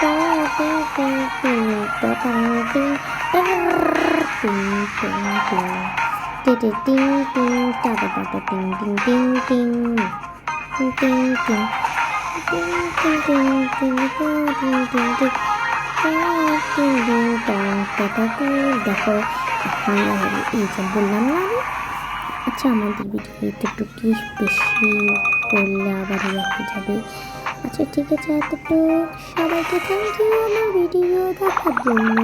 টং টিং টিং টিং টং টিং টং টিং টিং টিং টি টি টিং টিং টা টা টা টিং টিং টিং টিং টিং টিং টিং টিং টিং টিং টিং টিং টিং টিং টং টা টা টিং। দেখো এখন এই যে বললাম না আমি। আচ্ছা আমাদের ভিডিওতে একটু কি বেশি করলে আবার রেখে যাবে, আচ্ছা ঠিক আছে, এতটুকু। সবাইকে থ্যাংক ইউ আমার ভিডিও দেখার জন্য।